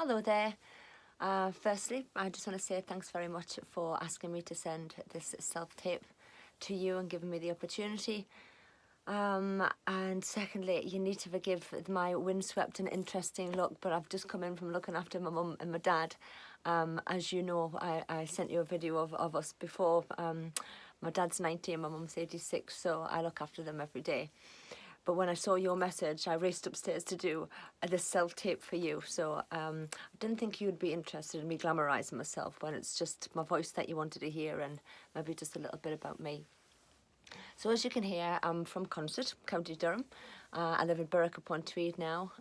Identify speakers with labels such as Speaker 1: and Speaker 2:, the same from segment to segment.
Speaker 1: Hello there. Firstly, I just want to say thanks very much for asking me to send this self-tape to you and giving me the opportunity. And secondly, you need to forgive my windswept and interesting look, but I've just come in from looking after my mum and my dad. As you know, I sent you a video of us before. My dad's 90 and my mum's 86, so I look after them every day. But when I saw your message, I raced upstairs to do this self-tape for you. So I didn't think you'd be interested in me glamorising myself when it's just my voice that you wanted to hear and maybe just a little bit about me. So as you can hear, I'm from Consett, County Durham. I live in Berwick-upon-Tweed now.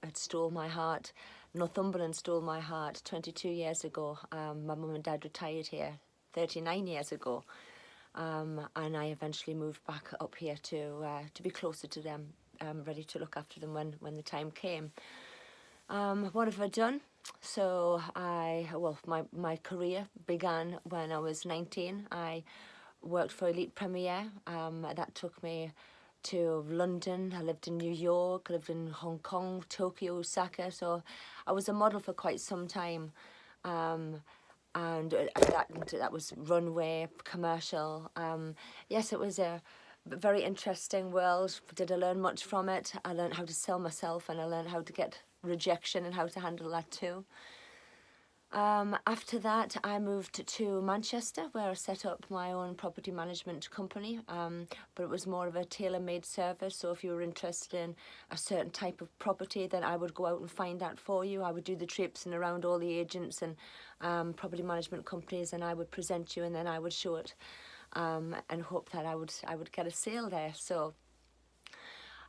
Speaker 1: It stole my heart. Northumberland stole my heart 22 years ago. My mum and dad retired here 39 years ago. And I eventually moved back up here to be closer to them, ready to look after them when the time came. What have I done? So my career began when I was 19. I worked for Elite Premier. That took me to London. I lived in New York, I lived in Hong Kong, Tokyo, Osaka. So I was a model for quite some time. And that was runway, commercial. Yes, it was a very interesting world. Did I learn much from it? I learned how to sell myself, and I learned how to get rejection and how to handle that too. After that, I moved to Manchester, where I set up my own property management company, but it was more of a tailor-made service. So if you were interested in a certain type of property, then I would go out and find that for you. I would do the trips and around all the agents and property management companies, and I would present you, and then I would show it and hope that I would get a sale there. So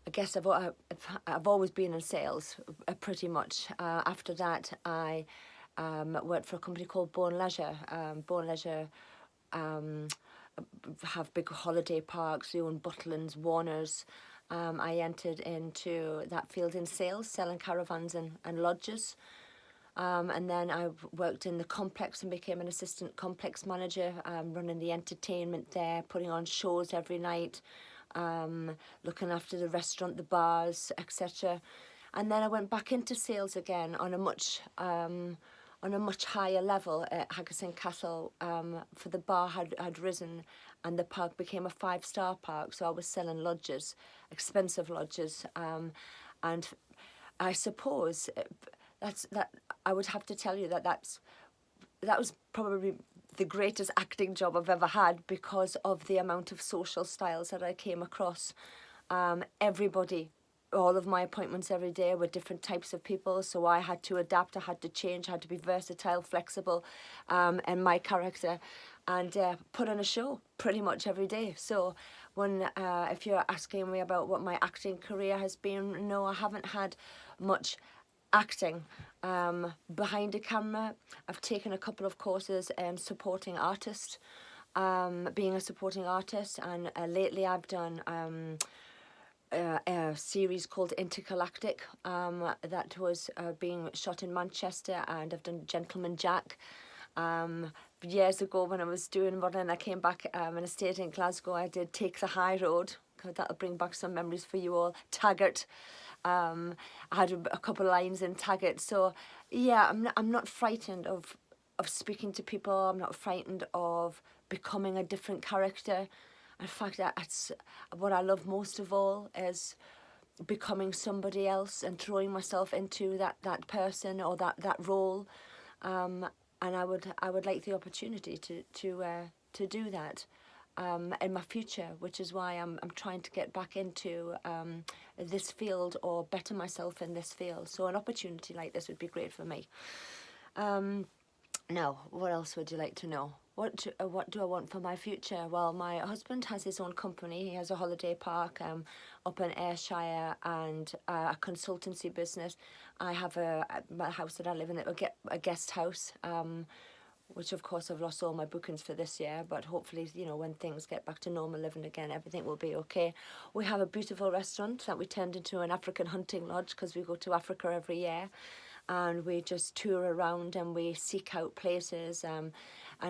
Speaker 1: I guess I've always been in sales, pretty much. After that, I worked for a company called Bourne Leisure. Bourne Leisure have big holiday parks. They own Butlins, Warners. I entered into that field in sales, selling caravans and lodges. And then I worked in the complex and became an assistant complex manager, running the entertainment there, putting on shows every night, looking after the restaurant, the bars, etc. And then I went back into sales again on a much higher level at Haggerston Castle. For the bar had risen and the park became a 5-star park, so I was selling lodges, expensive lodges, and I suppose that I would have to tell you that was probably the greatest acting job I've ever had, because of the amount of social styles that I came across. Everybody, all of my appointments every day were different types of people, so I had to adapt, I had to change, I had to be versatile, flexible, and my character, and put on a show pretty much every day. So when if you're asking me about what my acting career has been, no, I haven't had much acting behind a camera. I've taken a couple of courses in supporting artist, being a supporting artist, and lately I've done a series called Intergalactic that was being shot in Manchester, and I've done Gentleman Jack. Years ago when I was doing modelling, I came back and I stayed in Glasgow. I did Take the High Road. That'll bring back some memories for you all. Taggart. I had a couple of lines in Taggart. So yeah, I'm not frightened of speaking to people. I'm not frightened of becoming a different character. In fact, that's what I love most of all, is becoming somebody else and throwing myself into that person or that role. And I would like the opportunity to do that in my future, which is why I'm trying to get back into this field, or better myself in this field. So an opportunity like this would be great for me. Now, what else would you like to know? What do I want for my future? Well, my husband has his own company. He has a holiday park up in Ayrshire, and a consultancy business. I have a house that I live in, a guest house, which of course I've lost all my bookings for this year, but hopefully, you know, when things get back to normal living again, everything will be okay. We have a beautiful restaurant that we turned into an African hunting lodge, because we go to Africa every year. And we just tour around and we seek out places and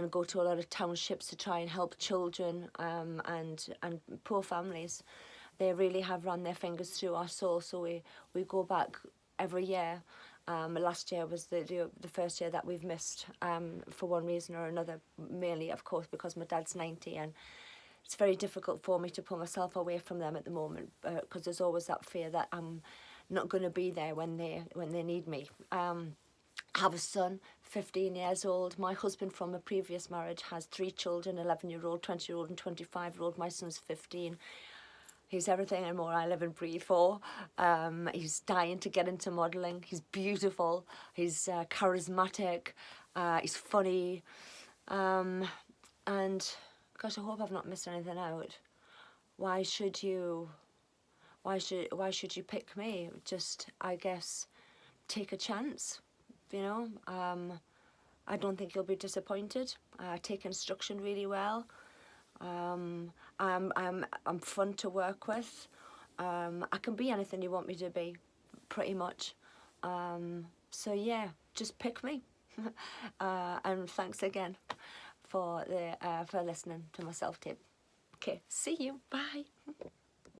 Speaker 1: go to a lot of townships to try and help children and poor families. They really have run their fingers through our soul, so we go back every year Last year was the first year that we've missed for one reason or another, mainly of course because my dad's 90, and it's very difficult for me to pull myself away from them at the moment, because there's always that fear that I'm not going to be there when they need me. I have a son, 15 years old. My husband from a previous marriage has 3 children, 11-year-old, 20-year-old and 25-year-old. My son's 15. He's everything and more I live and breathe for. He's dying to get into modelling. He's beautiful. He's charismatic. He's funny. And gosh, I hope I've not missed anything out. Why should you pick me? Just, I guess, take a chance, you know. I don't think you'll be disappointed. I take instruction really well. I'm fun to work with. I can be anything you want me to be, pretty much. So yeah, just pick me. And thanks again for listening to my self-tape. Okay, see you. Bye.